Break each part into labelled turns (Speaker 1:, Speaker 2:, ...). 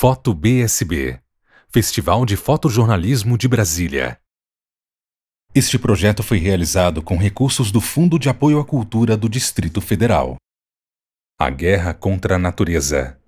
Speaker 1: Foto BSB, Festival de Fotojornalismo de Brasília. Este projeto foi realizado com recursos do Fundo de Apoio à Cultura do Distrito Federal. A Guerra contra a Natureza.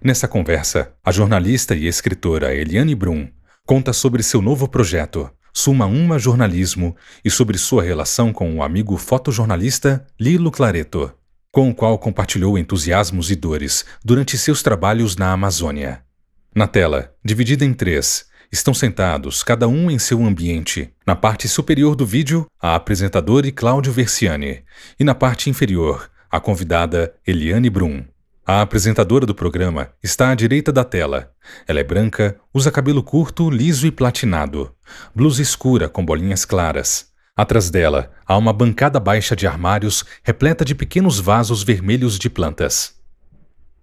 Speaker 1: Nessa conversa, a jornalista e escritora Eliane Brum conta sobre seu novo projeto, Suma Uma Jornalismo, e sobre sua relação com o amigo fotojornalista Lilo Clareto, com o qual compartilhou entusiasmos e dores durante seus trabalhos na Amazônia. Na tela, dividida em 3, estão sentados, cada um em seu ambiente. Na parte superior do vídeo, a apresentadora Cláudio Versiani, e na parte inferior, a convidada Eliane Brum. A apresentadora do programa está à direita da tela. Ela é branca, usa cabelo curto, liso e platinado, blusa escura com bolinhas claras. Atrás dela, há uma bancada baixa de armários repleta de pequenos vasos vermelhos de plantas.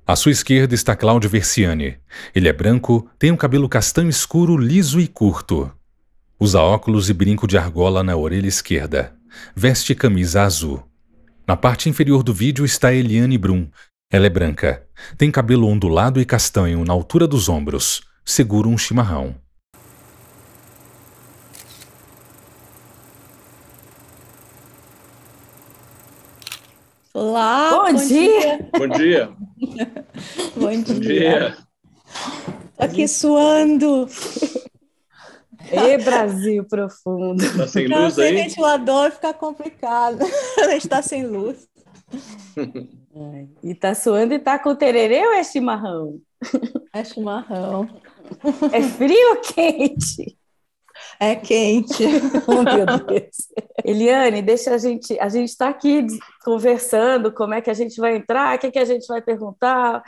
Speaker 1: À sua esquerda está Cláudio Versiani. Ele é branco, tem um cabelo castanho escuro, liso e curto. Usa óculos e brinco de argola na orelha esquerda. Veste camisa azul. Na parte inferior do vídeo está Eliane Brum. Ela é branca, tem cabelo ondulado e castanho na altura dos ombros. Segura um chimarrão.
Speaker 2: Olá,
Speaker 3: Bom dia!
Speaker 4: Bom dia!
Speaker 2: Bom
Speaker 4: Bom
Speaker 2: dia!
Speaker 4: dia!
Speaker 2: Tô aqui suando.
Speaker 3: E Brasil profundo.
Speaker 4: Tá sem
Speaker 2: Não,
Speaker 4: luz
Speaker 2: sem
Speaker 4: aí?
Speaker 2: ventilador fica complicado. A gente tá sem luz.
Speaker 3: E tá suando e tá com tererê ou é chimarrão?
Speaker 2: É chimarrão.
Speaker 3: É frio ou quente?
Speaker 2: É quente.
Speaker 3: Oh, meu Deus. Eliane, deixa a gente está aqui conversando, como é que a gente vai entrar, o que a gente vai perguntar,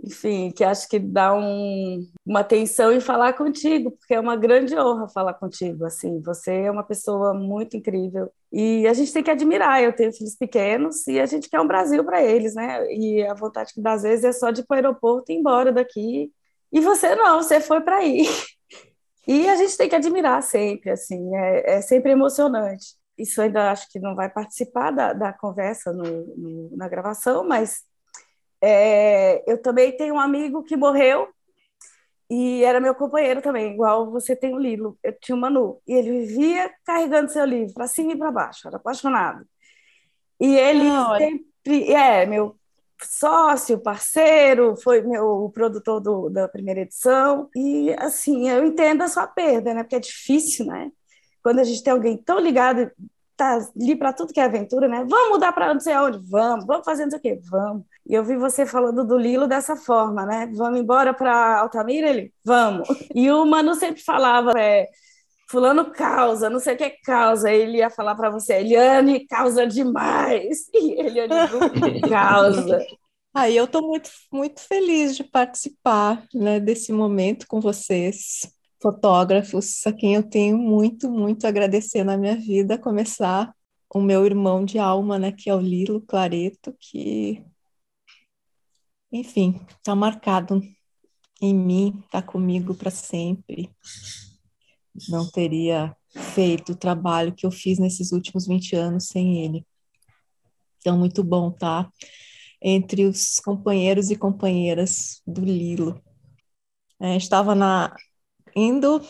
Speaker 3: enfim, que acho que dá uma atenção em falar contigo, porque é uma grande honra falar contigo, assim, você é uma pessoa muito incrível e a gente tem que admirar. Eu tenho filhos pequenos e a gente quer um Brasil para eles, né? E a vontade que dá às vezes é só de ir para o aeroporto e ir embora daqui. E você não, você foi para aí. E a gente tem que admirar sempre, assim, é sempre emocionante. Isso ainda acho que não vai participar da conversa na gravação, mas eu também tenho um amigo que morreu e era meu companheiro também, igual você tem o Lilo. Eu tinha o Manu, e ele vivia carregando seu livro para cima e para baixo, era apaixonado. E ele sempre meu sócio, parceiro, foi meu produtor da primeira edição. E, assim, eu entendo a sua perda, né? Porque é difícil, né? Quando a gente tem alguém tão ligado, tá ali para tudo que é aventura, né? Vamos mudar para não sei aonde? Vamos fazer não sei o quê? Vamos. E eu vi você falando do Lilo dessa forma, né? Vamos embora para Altamira? Ele, vamos. E o Manu sempre falava, fulano causa, não sei o que é causa. Ele ia falar para você, Eliane causa demais. E Eliane causa.
Speaker 2: Aí eu estou muito, muito feliz de participar, né, desse momento com vocês, fotógrafos, a quem eu tenho muito, muito a agradecer na minha vida, a começar o meu irmão de alma, né, que é o Lilo Clareto, que, enfim, está marcado em mim, está comigo para sempre. Não teria feito o trabalho que eu fiz nesses últimos 20 anos sem ele. Então, muito bom estar entre os companheiros e companheiras do Lilo. Estava indo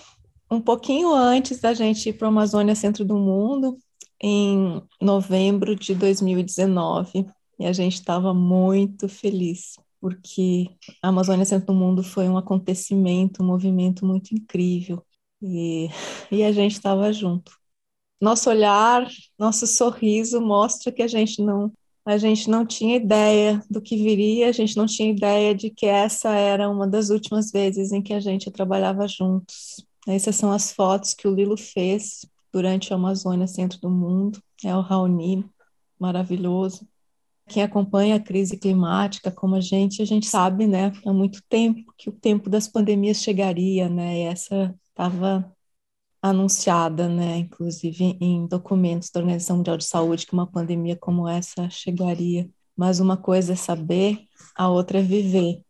Speaker 2: um pouquinho antes da gente ir para a Amazônia Centro do Mundo, em novembro de 2019, e a gente estava muito feliz, porque a Amazônia Centro do Mundo foi um acontecimento, um movimento muito incrível. E a gente estava junto. Nosso olhar, nosso sorriso mostra que a gente não tinha ideia do que viria, a gente não tinha ideia de que essa era uma das últimas vezes em que a gente trabalhava juntos. Essas são as fotos que o Lilo fez durante a Amazônia Centro do Mundo. É o Raoni, maravilhoso. Quem acompanha a crise climática como a gente sabe, né, há muito tempo que o tempo das pandemias chegaria, né, e essa estava anunciada, né, inclusive em documentos da Organização Mundial de Saúde, que uma pandemia como essa chegaria. Mas uma coisa é saber, a outra é viver.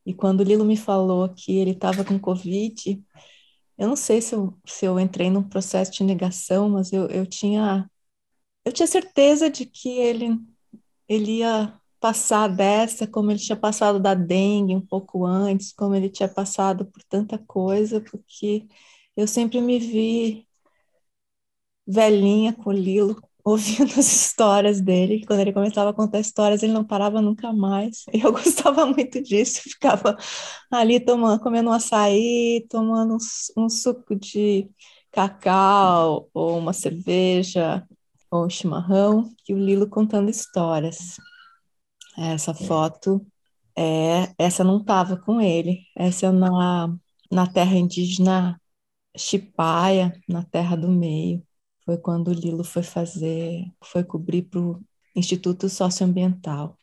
Speaker 2: E quando o Lilo me falou que ele estava com Covid, eu não sei se eu entrei num processo de negação, mas eu tinha certeza de que ele ia passar dessa, como ele tinha passado da dengue um pouco antes, como ele tinha passado por tanta coisa, porque eu sempre me vi velhinha com o Lilo, ouvindo as histórias dele. Quando ele começava a contar histórias, ele não parava nunca mais. Eu gostava muito disso, ficava ali tomando, comendo um açaí, tomando um suco de cacau, ou uma cerveja, ou um chimarrão, e o Lilo contando histórias. Essa foto, essa não estava com ele, essa é na terra indígena Chipaya, na Terra do Meio. Foi quando o Lilo foi cobrir para o Instituto Socioambiental.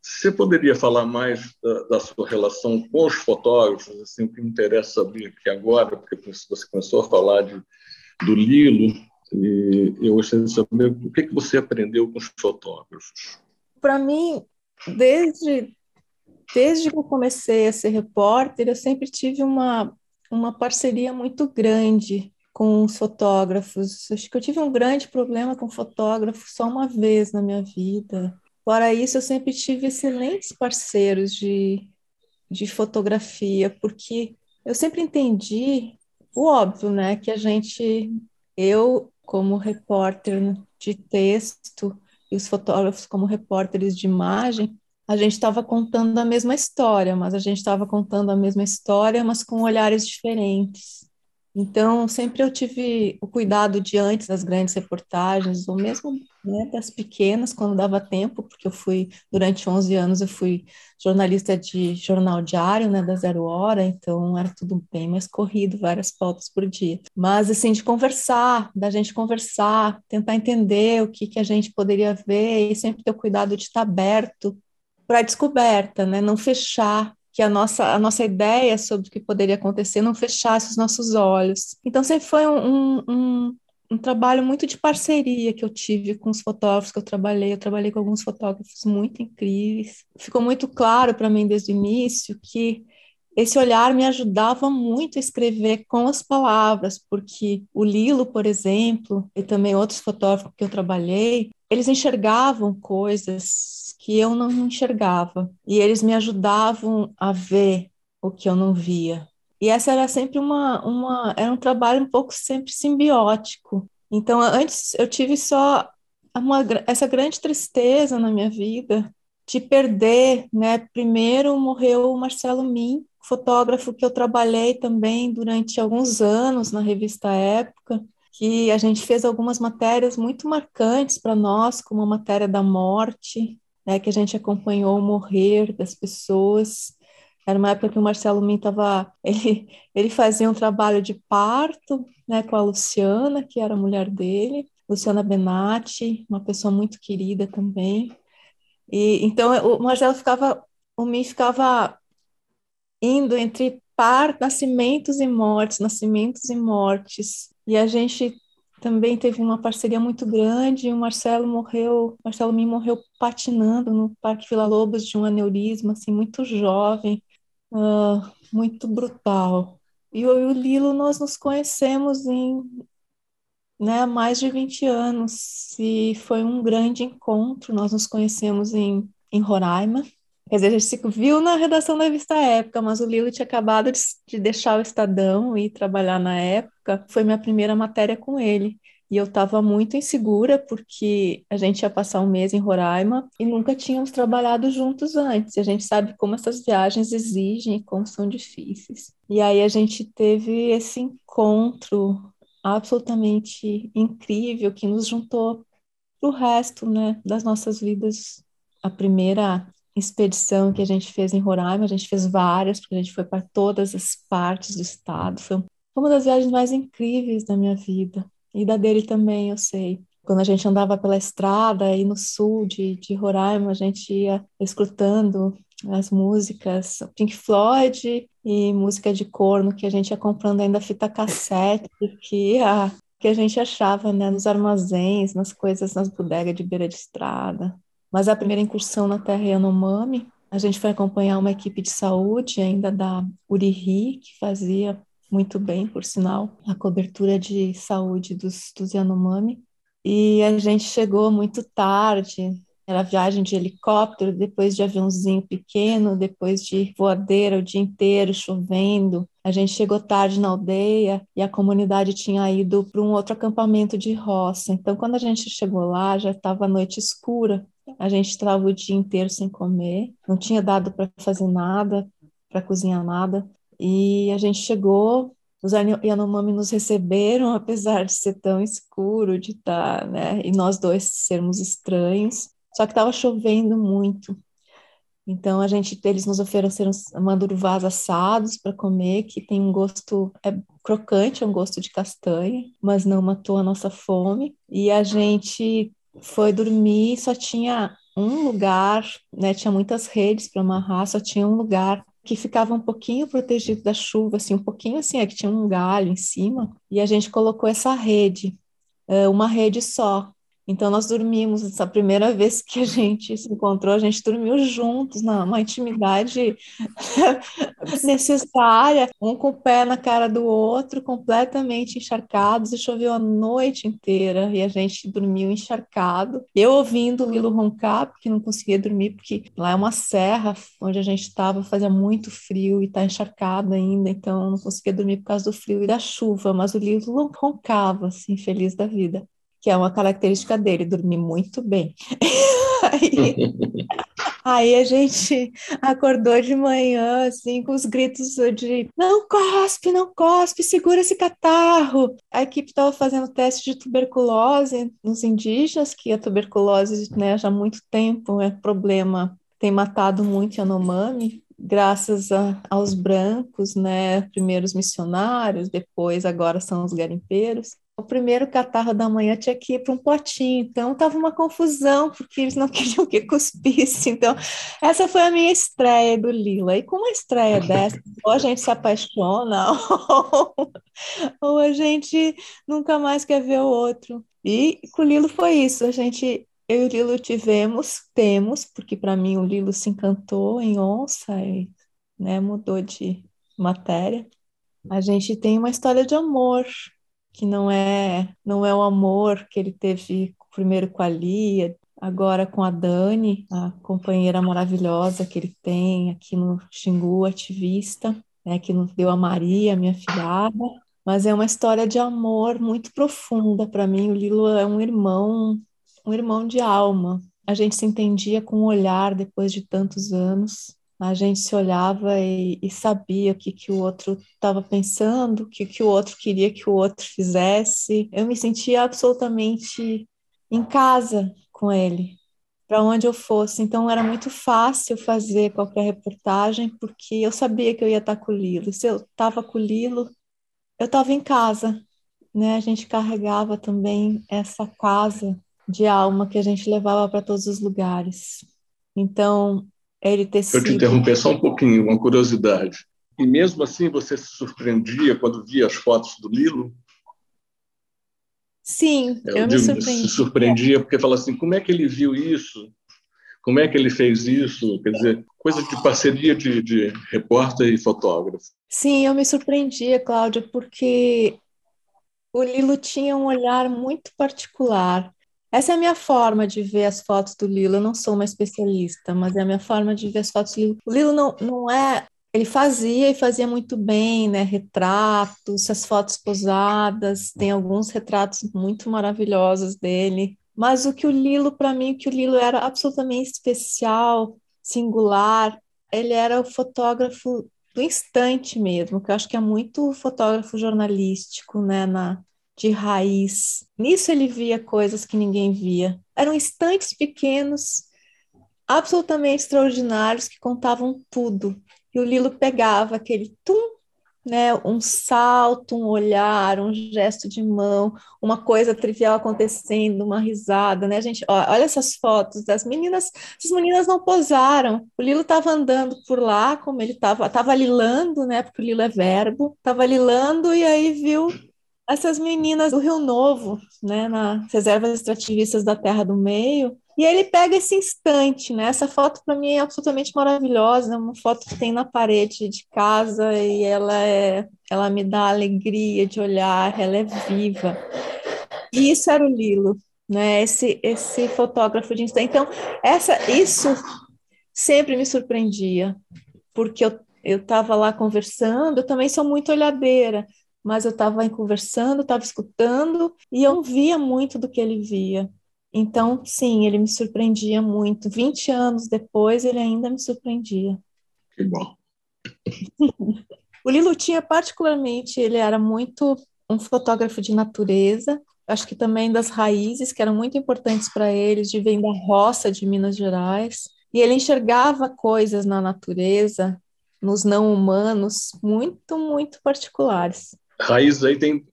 Speaker 4: Você poderia falar mais da sua relação com os fotógrafos? Assim, o que me interessa saber aqui agora, porque você começou a falar do Lilo, e eu gostaria de saber o que você aprendeu com os fotógrafos.
Speaker 2: Para mim, desde que eu comecei a ser repórter, eu sempre tive uma parceria muito grande com os fotógrafos. Acho que eu tive um grande problema com fotógrafo só uma vez na minha vida. Fora isso, eu sempre tive excelentes parceiros de fotografia, porque eu sempre entendi o óbvio, né, que eu como repórter de texto e os fotógrafos como repórteres de imagem, a gente estava contando a mesma história, mas a gente estava contando a mesma história, mas com olhares diferentes. Então, sempre eu tive o cuidado de, antes das grandes reportagens, ou mesmo, né, das pequenas, quando dava tempo, porque durante 11 anos, eu fui jornalista de jornal diário, né, da Zero Hora, então era tudo bem mais corrido, várias pautas por dia. Mas, assim, da gente conversar, tentar entender o que a gente poderia ver, e sempre ter o cuidado de estar aberto para a descoberta, né, não fechar, que a nossa ideia sobre o que poderia acontecer não fechasse os nossos olhos. Então, sempre foi um trabalho muito de parceria que eu tive com os fotógrafos que eu trabalhei. Eu trabalhei com alguns fotógrafos muito incríveis. Ficou muito claro para mim desde o início que esse olhar me ajudava muito a escrever com as palavras, porque o Lilo, por exemplo, e também outros fotógrafos que eu trabalhei, eles enxergavam coisas que eu não enxergava, e eles me ajudavam a ver o que eu não via. E essa era sempre era um trabalho um pouco sempre simbiótico. Então, antes eu tive só essa grande tristeza na minha vida de perder, né? Primeiro morreu o Marcelo Min, fotógrafo que eu trabalhei também durante alguns anos na revista Época, que a gente fez algumas matérias muito marcantes para nós, como a matéria da morte, né, que a gente acompanhou o morrer das pessoas. Era uma época que o Marcelo Min ele fazia um trabalho de parto, né, com a Luciana, que era a mulher dele, Luciana Benatti, uma pessoa muito querida também. E então o Min ficava indo entre nascimentos e mortes. E a gente também teve uma parceria muito grande. Marcelo Min morreu patinando no Parque Villa-Lobos de um aneurisma, assim, muito jovem, muito brutal. E eu e o Lilo, nós nos conhecemos né, há mais de 20 anos, e foi um grande encontro. Nós nos conhecemos em Roraima. Quer dizer, a gente se viu na redação da revista Época, mas o Lilo tinha acabado de deixar o Estadão e trabalhar na Época. Foi minha primeira matéria com ele. E eu estava muito insegura, porque a gente ia passar um mês em Roraima e nunca tínhamos trabalhado juntos antes. E a gente sabe como essas viagens exigem e como são difíceis. E aí a gente teve esse encontro absolutamente incrível que nos juntou para o resto, né, das nossas vidas. A primeira expedição que a gente fez em Roraima, a gente fez várias, porque a gente foi para todas as partes do estado. Foi uma das viagens mais incríveis da minha vida, e da dele também, eu sei. Quando a gente andava pela estrada aí no sul de Roraima, a gente ia escutando as músicas Pink Floyd e música de corno, que a gente ia comprando ainda fita cassete, que a gente achava, né, nos armazéns, nas coisas, nas bodegas de beira de estrada. Mas a primeira incursão na terra Yanomami, a gente foi acompanhar uma equipe de saúde ainda da Uriri, que fazia muito bem, por sinal, a cobertura de saúde dos Yanomami. E a gente chegou muito tarde Era viagem de helicóptero, depois de aviãozinho pequeno, depois de voadeira o dia inteiro, chovendo. A gente chegou tarde na aldeia e a comunidade tinha ido para um outro acampamento de roça. Então, quando a gente chegou lá, já estava a noite escura. A gente estava o dia inteiro sem comer, não tinha dado para fazer nada, para cozinhar nada. E a gente chegou, os Yanomami nos receberam, apesar de ser tão escuro, de estar, né, e nós dois sermos estranhos. Só que estava chovendo muito. Então eles nos ofereceram manduruvás assados para comer, que tem um gosto crocante, é um gosto de castanha, mas não matou a nossa fome. E a gente foi dormir, só tinha um lugar, né? Tinha muitas redes para amarrar, só tinha um lugar que ficava um pouquinho protegido da chuva, assim, um pouquinho assim, que tinha um galho em cima, e a gente colocou essa rede, uma rede só. Então, nós dormimos, essa primeira vez que a gente se encontrou, a gente dormiu juntos, numa intimidade necessária, um com o pé na cara do outro, completamente encharcados, e choveu a noite inteira, e a gente dormiu encharcado. Eu ouvindo o Lilo roncar, porque não conseguia dormir, porque lá é uma serra onde a gente estava, fazia muito frio e está encharcado ainda, então eu não conseguia dormir por causa do frio e da chuva, mas o Lilo roncava, assim, feliz da vida, que é uma característica dele, dormir muito bem. Aí a gente acordou de manhã, assim, com os gritos de não cospe, segura esse catarro. A equipe estava fazendo teste de tuberculose nos indígenas, que a tuberculose, né, já há muito tempo é problema, tem matado muito Yanomami, graças aos brancos, né, primeiros missionários, depois agora são os garimpeiros. O primeiro catarro da manhã tinha que ir para um potinho, então estava uma confusão, porque eles não queriam que cuspisse. Então, essa foi a minha estreia do Lila. E com uma estreia dessa, ou a gente se apaixona, ou a gente nunca mais quer ver o outro. E com o Lilo foi isso, eu e o Lilo temos, porque para mim o Lilo se encantou em onça e, né, mudou de matéria. A gente tem uma história de amor, que não é o amor que ele teve primeiro com a Lia, agora com a Dani, a companheira maravilhosa que ele tem aqui no Xingu, ativista, né, que nos deu a Maria, minha filhada, mas é uma história de amor muito profunda para mim. O Lilo é um irmão de alma. A gente se entendia com o olhar depois de tantos anos. A gente se olhava e sabia o que o outro estava pensando, o que o outro queria que o outro fizesse. Eu me sentia absolutamente em casa com ele, para onde eu fosse. Então era muito fácil fazer qualquer reportagem, porque eu sabia que eu ia estar com o Lilo. Se eu estava com o Lilo, eu estava em casa, né? A gente carregava também essa casa de alma que a gente levava para todos os lugares. Então, ele ter
Speaker 4: Eu te
Speaker 2: sido...
Speaker 4: interromper só um pouquinho, uma curiosidade. E mesmo assim você se surpreendia quando via as fotos do Lilo?
Speaker 2: Sim,
Speaker 4: Eu
Speaker 2: eu me
Speaker 4: digo, se
Speaker 2: surpreendi.
Speaker 4: surpreendia porque fala assim, como é que ele viu isso? Como é que ele fez isso? Quer dizer, coisa de parceria de repórter e fotógrafo.
Speaker 2: Sim, eu me surpreendia, Cláudia, porque o Lilo tinha um olhar muito particular. Essa é a minha forma de ver as fotos do Lilo. Eu não sou uma especialista, mas é a minha forma de ver as fotos do Lilo. O Lilo não é... Ele fazia e fazia muito bem, né? Retratos, as fotos posadas, tem alguns retratos muito maravilhosos dele. Mas para mim, o que o Lilo era absolutamente especial, singular, ele era o fotógrafo do instante mesmo, que eu acho que é muito fotógrafo jornalístico, né, de raiz. Nisso ele via coisas que ninguém via. Eram instantes pequenos, absolutamente extraordinários, que contavam tudo. E o Lilo pegava aquele tum, né, um salto, um olhar, um gesto de mão, uma coisa trivial acontecendo, uma risada, né, gente? Olha essas fotos das meninas, essas meninas não posaram. O Lilo estava andando por lá, como ele estava lilando, né, porque o Lilo é verbo, estava lilando e aí viu essas meninas do Rio Novo, né, nas reservas extrativistas da Terra do Meio, e ele pega esse instante, né? Essa foto para mim é absolutamente maravilhosa, é uma foto que tem na parede de casa e ela me dá alegria de olhar, ela é viva. E isso era o Lilo. né? Esse fotógrafo de Instagram. Então, isso sempre me surpreendia, porque eu estava lá conversando, eu também sou muito olhadeira, mas eu estava conversando, estava escutando, e eu não via muito do que ele via. Então, sim, ele me surpreendia muito. 20 anos depois, ele ainda me surpreendia.
Speaker 4: Que bom.
Speaker 2: O Lilo tinha particularmente, ele era muito um fotógrafo de natureza, acho que também das raízes, que eram muito importantes para eles, de vir da roça de Minas Gerais, e ele enxergava coisas na natureza, nos não humanos, muito, muito particulares.
Speaker 4: Raiz aí tem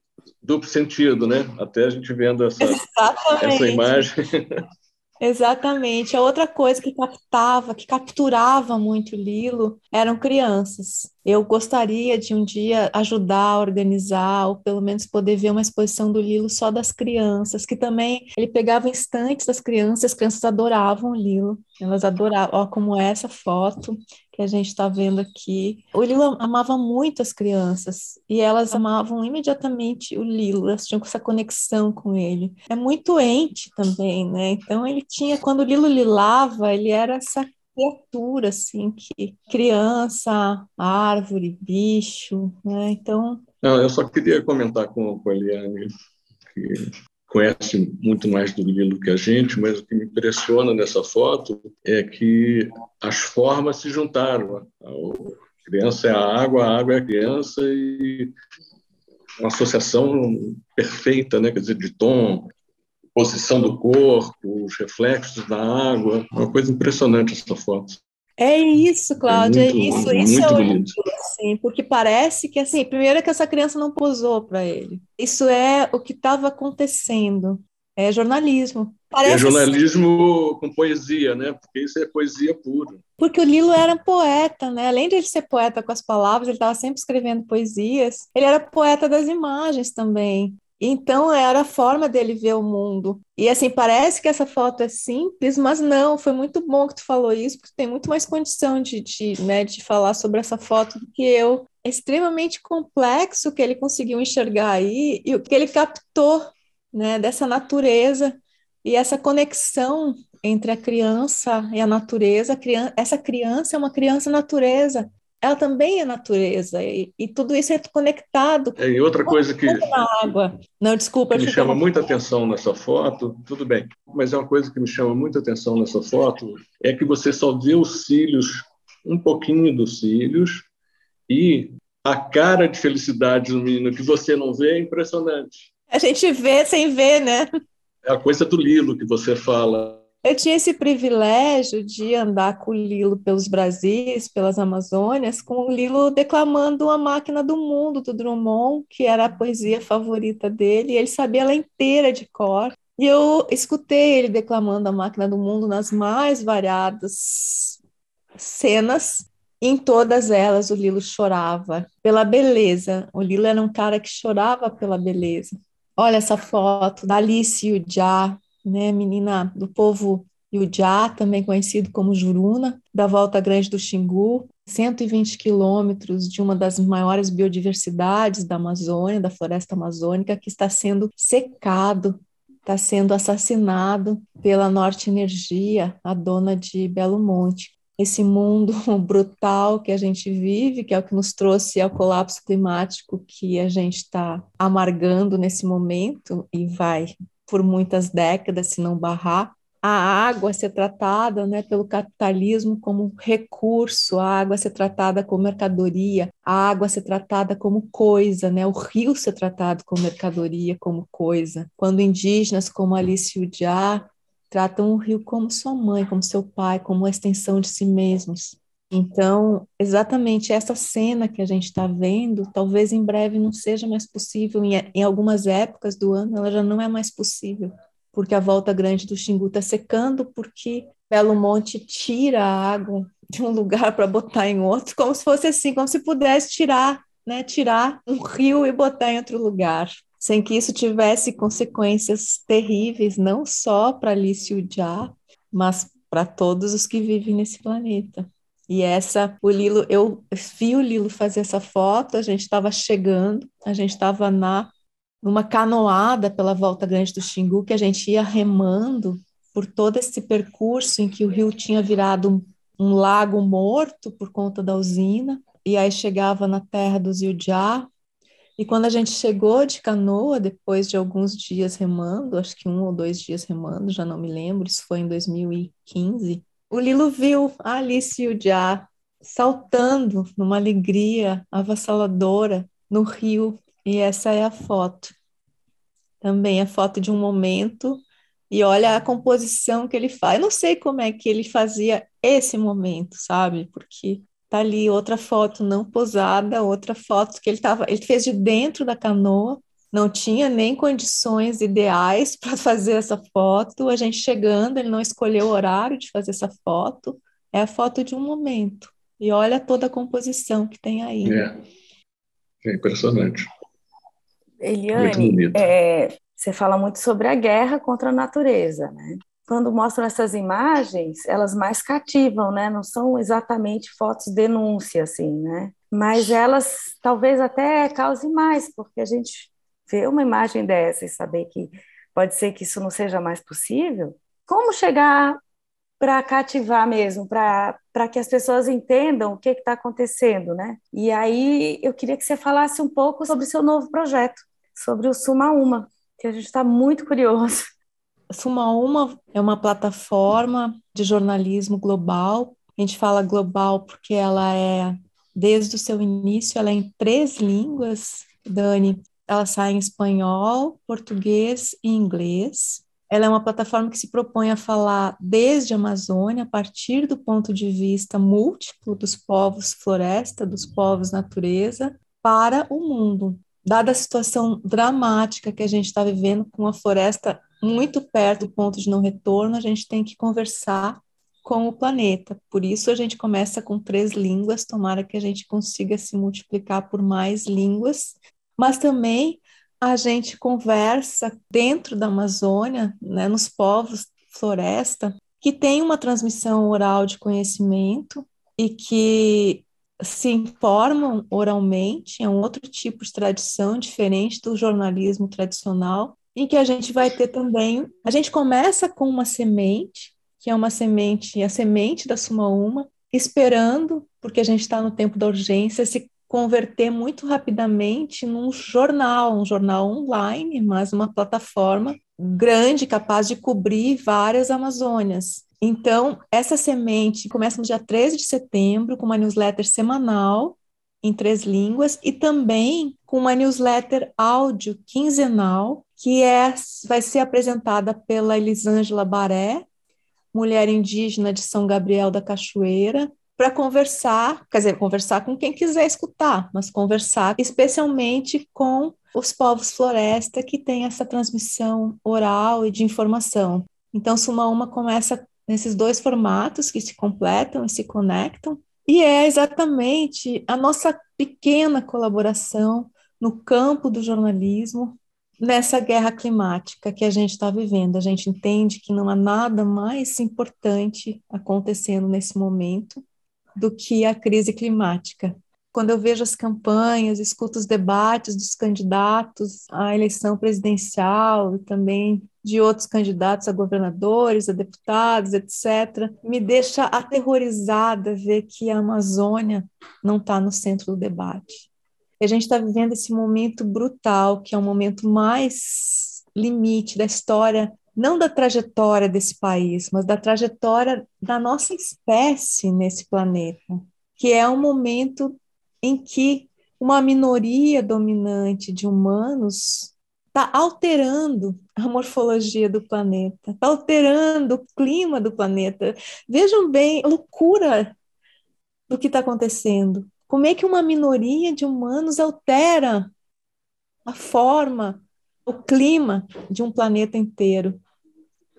Speaker 4: duplo sentido, né? Até a gente vendo essa
Speaker 2: Exatamente.
Speaker 4: imagem.
Speaker 2: Exatamente. A outra coisa que capturava muito o Lilo, eram crianças. Eu gostaria de um dia ajudar a organizar, ou pelo menos poder ver uma exposição do Lilo só das crianças, que também ele pegava instantes das crianças, as crianças adoravam o Lilo. Elas adoravam, ó, como é essa foto que a gente está vendo aqui. O Lilo amava muito as crianças e elas amavam imediatamente o Lilo, elas tinham essa conexão com ele. É muito ente também, né? Então ele tinha, quando o Lilo lilava, ele era essa criatura, assim, que criança, árvore, bicho, né? Então...
Speaker 4: Não, eu só queria comentar com a Eliane, que conhece muito mais do Lilo que a gente, mas o que me impressiona nessa foto é que as formas se juntaram. A criança é a água é a criança, e uma associação perfeita, né? Quer dizer, de tom, posição do corpo, os reflexos da água, uma coisa impressionante essa foto.
Speaker 2: É isso, Cláudia, é isso. Isso é
Speaker 4: muito
Speaker 2: o
Speaker 4: bonito.
Speaker 2: Lilo, assim, porque parece que, assim, primeiro é que essa criança não posou para ele. Isso é o que estava acontecendo. É jornalismo.
Speaker 4: É
Speaker 2: Parece assim,
Speaker 4: jornalismo com poesia, né? Porque isso é poesia pura.
Speaker 2: porque o Lilo era poeta, né? Além de ele ser poeta com as palavras, ele estava sempre escrevendo poesias. Ele era poeta das imagens também. Então, era a forma dele ver o mundo. E, assim, parece que essa foto é simples, mas não, foi muito bom que tu falou isso, porque tem muito mais condição né, de falar sobre essa foto do que eu. É extremamente complexo o que ele conseguiu enxergar aí e o que ele captou, né, dessa natureza e essa conexão entre a criança e a natureza. Essa criança é uma criança natureza, ela também é natureza, e tudo isso é conectado
Speaker 4: E outra coisa
Speaker 2: na água. Não, desculpa,
Speaker 4: que
Speaker 2: eu
Speaker 4: me
Speaker 2: te
Speaker 4: chama
Speaker 2: interrompi.
Speaker 4: muita atenção nessa foto, tudo bem, mas é uma coisa que me chama muita atenção nessa foto, é que você só vê os cílios, um pouquinho dos cílios, e a cara de felicidade do menino que você não vê é impressionante.
Speaker 2: A gente vê sem ver, né?
Speaker 4: É a coisa do Lilo que você fala.
Speaker 2: Eu tinha esse privilégio de andar com o Lilo pelos Brasis, pelas Amazônias, com o Lilo declamando A Máquina do Mundo, do Drummond, que era a poesia favorita dele, e ele sabia ela inteira de cor. E eu escutei ele declamando A Máquina do Mundo nas mais variadas cenas. Em todas elas, o Lilo chorava pela beleza. O Lilo era um cara que chorava pela beleza. Olha essa foto da Alice Yujá, né, menina do povo Yujá, também conhecido como Juruna, da Volta Grande do Xingu, 120 quilômetros de uma das maiores biodiversidades da Amazônia, da floresta amazônica, que está sendo secado, está sendo assassinado pela Norte Energia, a dona de Belo Monte. Esse mundo brutal que a gente vive, que é o que nos trouxe ao colapso climático que a gente está amargando nesse momento e vai por muitas décadas, se não barrar. A água ser tratada, né, pelo capitalismo como recurso, a água ser tratada como mercadoria, a água ser tratada como coisa, né, o rio ser tratado como mercadoria, como coisa. Quando indígenas como Alice Yujá tratam o rio como sua mãe, como seu pai, como uma extensão de si mesmos. Então, exatamente essa cena que a gente está vendo, talvez em breve não seja mais possível, em algumas épocas do ano ela já não é mais possível, porque a Volta Grande do Xingu está secando, porque Belo Monte tira a água de um lugar para botar em outro, como se fosse assim, como se pudesse tirar, né, tirar um rio e botar em outro lugar, sem que isso tivesse consequências terríveis, não só para Alice Yujá, mas para todos os que vivem nesse planeta. E o Lilo, eu vi o Lilo fazer essa foto, a gente estava chegando, a gente estava na numa canoada pela Volta Grande do Xingu, que a gente ia remando por todo esse percurso em que o rio tinha virado um lago morto por conta da usina, e aí chegava na terra dos Iujá. E quando a gente chegou de canoa, depois de alguns dias remando, acho que 1 ou 2 dias remando, já não me lembro, isso foi em 2015, o Lilo viu a Alice Iujá saltando numa alegria avassaladora no rio, e essa é a foto. Também a foto de um momento, e olha a composição que ele faz. Eu não sei como é que ele fazia esse momento, sabe? Porque tá ali outra foto não posada, outra foto que ele fez de dentro da canoa, não tinha nem condições ideais para fazer essa foto. A gente chegando, ele não escolheu o horário de fazer essa foto. É a foto de um momento. E olha toda a composição que tem aí.
Speaker 4: É impressionante. Muito
Speaker 3: Eliane,
Speaker 4: bonito.
Speaker 3: você fala muito sobre a guerra contra a natureza, né? Quando mostram essas imagens, elas mais cativam, né? Não são exatamente fotos denúncia, assim, né? Mas elas talvez até causem mais, porque a gente vê uma imagem dessa e saber que pode ser que isso não seja mais possível. Como chegar para cativar mesmo, para que as pessoas entendam o que está acontecendo, né? E aí eu queria que você falasse um pouco sobre o seu novo projeto, sobre o Suma Uma, que a gente está muito curioso.
Speaker 2: Suma Uma é uma plataforma de jornalismo global. A gente fala global porque ela é, desde o seu início, ela é em 3 línguas, Dani. Ela sai em espanhol, português e inglês. Ela é uma plataforma que se propõe a falar desde a Amazônia, a partir do ponto de vista múltiplo dos povos floresta, dos povos natureza, para o mundo. Dada a situação dramática que a gente está vivendo, com a floresta muito perto do ponto de não retorno, a gente tem que conversar com o planeta. Por isso a gente começa com 3 línguas, tomara que a gente consiga se multiplicar por mais línguas, mas também a gente conversa dentro da Amazônia, né, nos povos floresta, que tem uma transmissão oral de conhecimento e que se informam oralmente, é um outro tipo de tradição diferente do jornalismo tradicional, em que a gente vai ter também, a gente começa com uma semente, que é uma semente, a semente da Suma Uma, esperando, porque a gente está no tempo da urgência, se converter muito rapidamente num jornal, um jornal online, mas uma plataforma grande, capaz de cobrir várias Amazônias. Então, essa semente começa no dia 13 de setembro, com uma newsletter semanal, em 3 línguas, e também com uma newsletter áudio quinzenal, que vai ser apresentada pela Elisângela Baré, mulher indígena de São Gabriel da Cachoeira, para conversar, quer dizer, conversar com quem quiser escutar, mas conversar especialmente com os povos floresta que têm essa transmissão oral e de informação. Então, Suma Uma começa nesses 2 formatos que se completam e se conectam, e é exatamente a nossa pequena colaboração no campo do jornalismo nessa guerra climática que a gente está vivendo. A gente entende que não há nada mais importante acontecendo nesse momento do que a crise climática. Quando eu vejo as campanhas, escuto os debates dos candidatos à eleição presidencial e também de outros candidatos a governadores, a deputados, etc., me deixa aterrorizada ver que a Amazônia não está no centro do debate. E a gente está vivendo esse momento brutal, que é o momento mais limite da história, não da trajetória desse país, mas da trajetória da nossa espécie nesse planeta, que é um momento em que uma minoria dominante de humanos está alterando a morfologia do planeta, está alterando o clima do planeta. Vejam bem a loucura do que está acontecendo. Como é que uma minoria de humanos altera a forma, o clima de um planeta inteiro?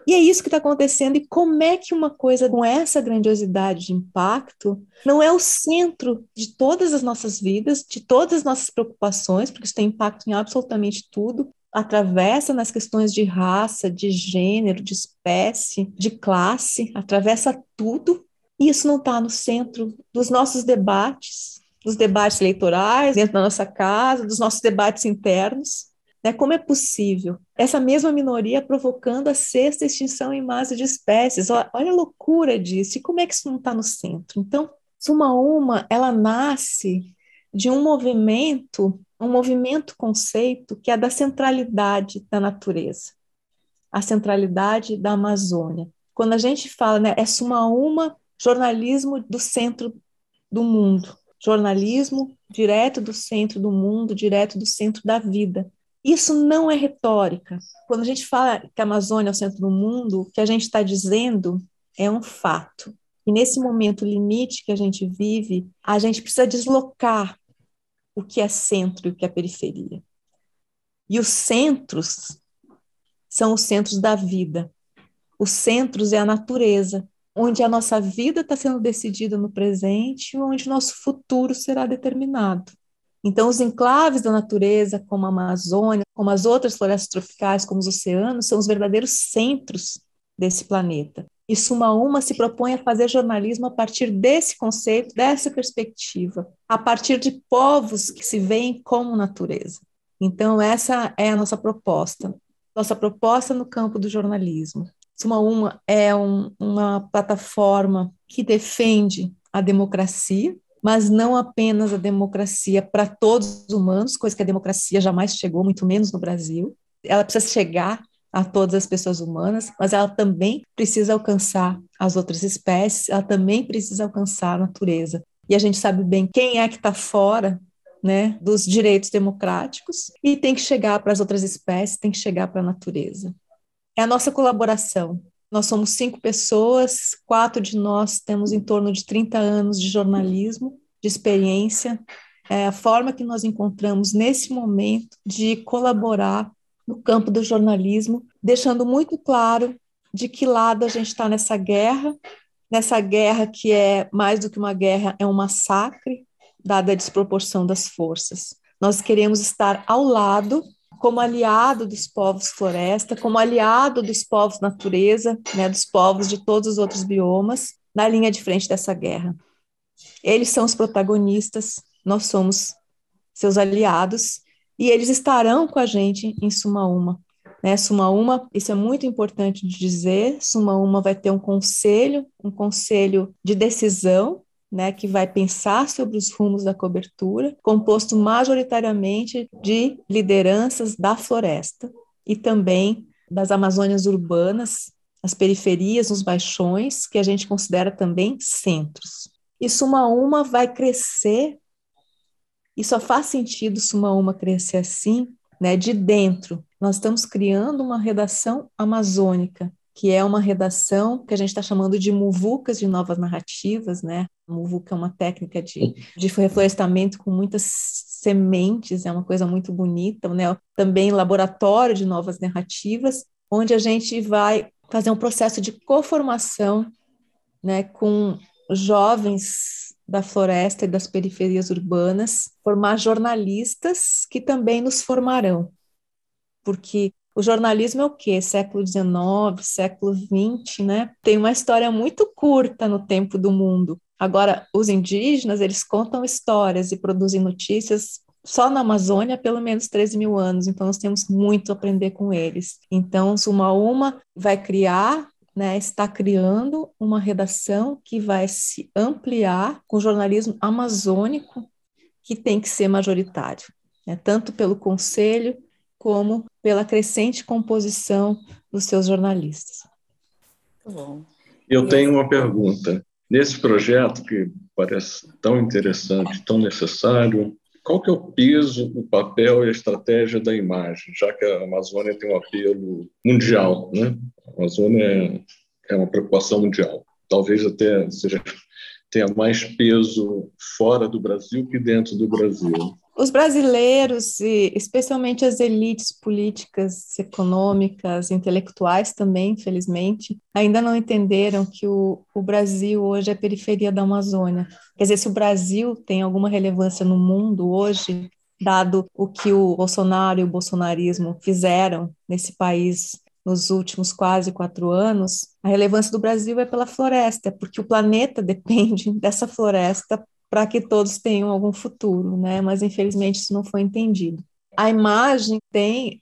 Speaker 2: E é isso que está acontecendo. E como é que uma coisa com essa grandiosidade de impacto não é o centro de todas as nossas vidas, de todas as nossas preocupações, porque isso tem impacto em absolutamente tudo, atravessa nas questões de raça, de gênero, de espécie, de classe, atravessa tudo, e isso não está no centro dos nossos debates, dos debates eleitorais, dentro da nossa casa, dos nossos debates internos. Né? Como é possível essa mesma minoria provocando a sexta extinção em massa de espécies? Olha a loucura disso, e como é que isso não está no centro? Então, Suma Uma, ela nasce de um movimento conceito que é da centralidade da natureza, a centralidade da Amazônia. Quando a gente fala, né, é Suma Uma, jornalismo do centro do mundo, jornalismo direto do centro do mundo, direto do centro da vida. Isso não é retórica. Quando a gente fala que a Amazônia é o centro do mundo, o que a gente está dizendo é um fato. E nesse momento limite que a gente vive, a gente precisa deslocar o que é centro e o que é periferia. E os centros são os centros da vida. Os centros é a natureza, onde a nossa vida está sendo decidida no presente e onde o nosso futuro será determinado. Então, os enclaves da natureza, como a Amazônia, como as outras florestas tropicais, como os oceanos, são os verdadeiros centros desse planeta. E Suma Uma se propõe a fazer jornalismo a partir desse conceito, dessa perspectiva, a partir de povos que se veem como natureza. Então, essa é a nossa proposta no campo do jornalismo. Suma Uma é uma plataforma que defende a democracia, mas não apenas a democracia para todos os humanos, coisa que a democracia jamais chegou, muito menos no Brasil. Ela precisa chegar a todas as pessoas humanas, mas ela também precisa alcançar as outras espécies, ela também precisa alcançar a natureza. E a gente sabe bem quem é que está fora, né, dos direitos democráticos e tem que chegar para as outras espécies, tem que chegar para a natureza. É a nossa colaboração. Nós somos 5 pessoas, 4 de nós temos em torno de 30 anos de jornalismo, de experiência. É a forma que nós encontramos nesse momento de colaborar no campo do jornalismo, deixando muito claro de que lado a gente está nessa guerra que é mais do que uma guerra, é um massacre, dada a desproporção das forças. Nós queremos estar ao lado, como aliado dos povos floresta, como aliado dos povos natureza, né, dos povos de todos os outros biomas, na linha de frente dessa guerra. Eles são os protagonistas, nós somos seus aliados, e eles estarão com a gente em Suma Uma. Né, Suma Uma, isso é muito importante de dizer, Suma Uma vai ter um conselho de decisão, né, que vai pensar sobre os rumos da cobertura, composto majoritariamente de lideranças da floresta e também das Amazônias urbanas, as periferias, os baixões, que a gente considera também centros. E Suma Uma vai crescer, e só faz sentido Suma Uma crescer assim, né, de dentro. Nós estamos criando uma redação amazônica, que é uma redação que a gente está chamando de muvucas de novas narrativas, né? A muvuca é uma técnica de reflorestamento com muitas sementes, é uma coisa muito bonita, né? Também laboratório de novas narrativas, onde a gente vai fazer um processo de coformação, né, com jovens da floresta e das periferias urbanas, formar jornalistas que também nos formarão, porque o jornalismo é o quê? Século XIX, século XX, né? Tem uma história muito curta no tempo do mundo. Agora, os indígenas, eles contam histórias e produzem notícias só na Amazônia há pelo menos 13 mil anos, então nós temos muito a aprender com eles. Então, Suma Uma vai criar, né, está criando uma redação que vai se ampliar com o jornalismo amazônico, que tem que ser majoritário, né, tanto pelo conselho como pela crescente composição dos seus jornalistas.
Speaker 3: Muito bom.
Speaker 4: Eu tenho uma pergunta. Nesse projeto, que parece tão interessante, tão necessário, qual que é o peso, o papel e a estratégia da imagem, já que a Amazônia tem um apelo mundial, né? A Amazônia é uma preocupação mundial. Talvez até tenha mais peso fora do Brasil que dentro do Brasil.
Speaker 2: Os brasileiros, e especialmente as elites políticas, econômicas, intelectuais também, infelizmente, ainda não entenderam que o Brasil hoje é a periferia da Amazônia. Quer dizer, se o Brasil tem alguma relevância no mundo hoje, dado o que o Bolsonaro e o bolsonarismo fizeram nesse país nos últimos quase 4 anos, a relevância do Brasil é pela floresta, porque o planeta depende dessa floresta para que todos tenham algum futuro, né? Mas infelizmente isso não foi entendido. A imagem tem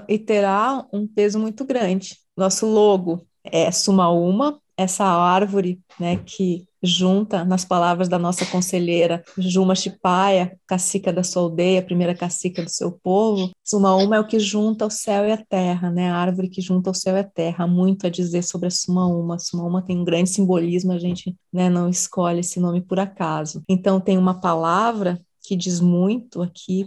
Speaker 2: e terá um peso muito grande. Nosso logo é Suma Uma, essa árvore, né, que junta, nas palavras da nossa conselheira Juma Chipaia, cacica da sua aldeia, primeira cacica do seu povo. Suma Uma é o que junta o céu e a terra, né, a árvore que junta o céu e a terra. Há muito a dizer sobre a Suma Uma. Suma Uma tem um grande simbolismo, a gente, né, não escolhe esse nome por acaso. Então tem uma palavra que diz muito aqui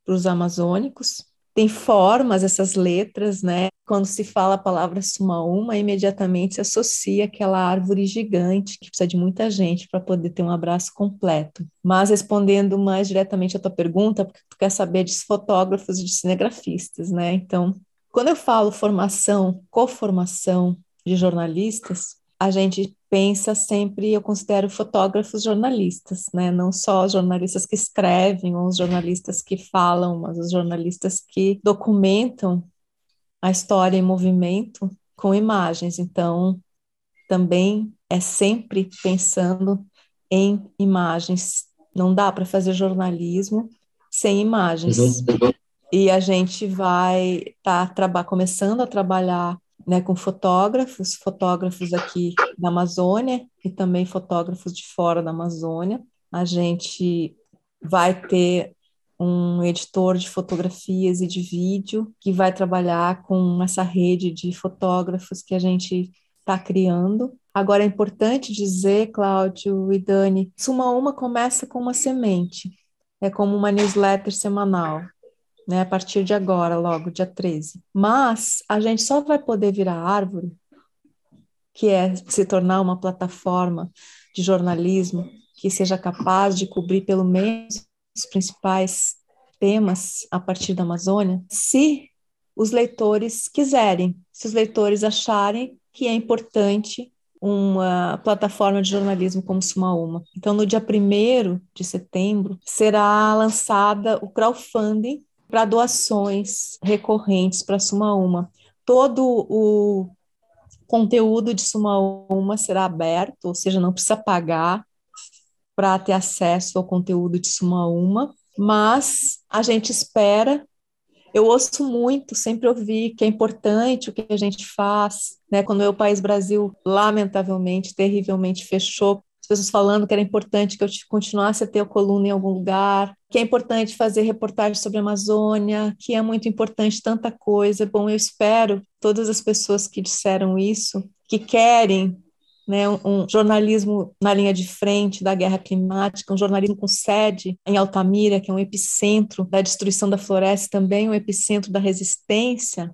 Speaker 2: para os amazônicos. Tem formas, essas letras, né? Quando se fala a palavra Sumaúma, imediatamente se associa àquela árvore gigante que precisa de muita gente para poder ter um abraço completo. Mas respondendo mais diretamente à tua pergunta, porque tu quer saber de fotógrafos e de cinegrafistas, né? Então, quando eu falo formação, coformação de jornalistas, a gente pensa sempre, eu considero fotógrafos jornalistas, né? Não só os jornalistas que escrevem ou os jornalistas que falam, mas os jornalistas que documentam a história em movimento com imagens. Então, também é sempre pensando em imagens. Não dá para fazer jornalismo sem imagens. E a gente vai estar começando a trabalhar, né, com fotógrafos aqui da Amazônia e também fotógrafos de fora da Amazônia. A gente vai ter um editor de fotografias e de vídeo que vai trabalhar com essa rede de fotógrafos que a gente está criando. Agora é importante dizer, Cláudio e Dani, Suma Uma começa com uma semente, é como uma newsletter semanal, né, a partir de agora, logo, dia 13. Mas a gente só vai poder virar árvore, que é se tornar uma plataforma de jornalismo que seja capaz de cobrir pelo menos os principais temas a partir da Amazônia, se os leitores quiserem, se os leitores acharem que é importante uma plataforma de jornalismo como Suma Uma. Então, no dia 1º de setembro, será lançada o crowdfunding para doações recorrentes para Suma Uma. Todo o conteúdo de Suma Uma será aberto, ou seja, não precisa pagar para ter acesso ao conteúdo de Suma Uma, mas a gente espera. Eu ouço muito, sempre ouvi que é importante o que a gente faz, né? Quando o País Brasil, lamentavelmente, terrivelmente fechou, as pessoas falando que era importante que eu continuasse a ter a coluna em algum lugar, que é importante fazer reportagem sobre a Amazônia, que é muito importante tanta coisa. Bom, eu espero todas as pessoas que disseram isso, que querem, né, um jornalismo na linha de frente da guerra climática, um jornalismo com sede em Altamira, que é um epicentro da destruição da floresta, também um epicentro da resistência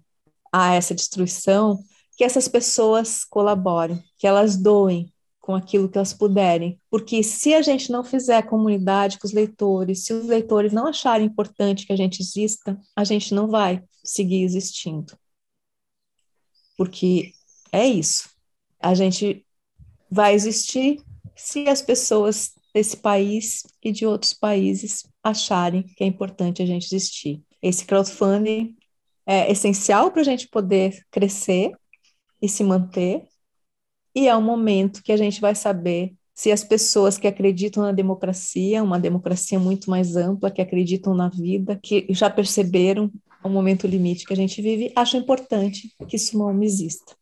Speaker 2: a essa destruição, que essas pessoas colaborem, que elas doem com aquilo que elas puderem, porque se a gente não fizer comunidade com os leitores, se os leitores não acharem importante que a gente exista, a gente não vai seguir existindo, porque é isso, a gente vai existir se as pessoas desse país e de outros países acharem que é importante a gente existir. Esse crowdfunding é essencial para a gente poder crescer e se manter, e é um momento que a gente vai saber se as pessoas que acreditam na democracia, uma democracia muito mais ampla, que acreditam na vida, que já perceberam o momento limite que a gente vive, acham importante que isso não exista.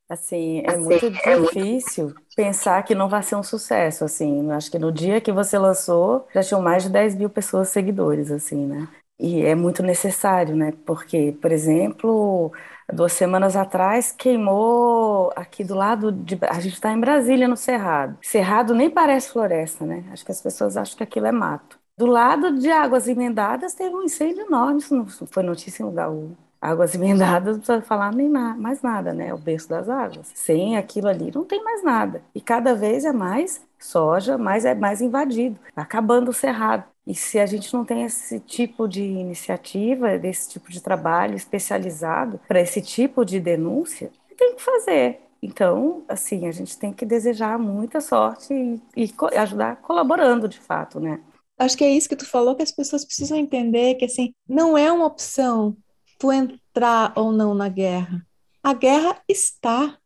Speaker 3: Assim, é muito difícil pensar que não vai ser um sucesso, assim. Acho que no dia que você lançou, já tinham mais de 10 mil pessoas seguidores, assim, né? E é muito necessário, né? Porque, por exemplo, 2 semanas atrás queimou aqui do lado de... A gente está em Brasília, no Cerrado. Cerrado nem parece floresta, né? Acho que as pessoas acham que aquilo é mato. Do lado de Águas Emendadas teve um incêndio enorme, isso não foi notícia em lugar algum. Águas Emendadas, não precisa falar nem mais nada, né? O berço das águas. Sem aquilo ali, não tem mais nada. E cada vez é mais soja, mais é mais invadido. Acabando o cerrado. E se a gente não tem esse tipo de iniciativa, desse tipo de trabalho especializado para esse tipo de denúncia, tem que fazer. Então, assim, a gente tem que desejar muita sorte e ajudar colaborando, de fato, né?
Speaker 2: Acho que é isso que tu falou, que as pessoas precisam entender que, assim, não é uma opção tu entrar ou não na guerra. A guerra está.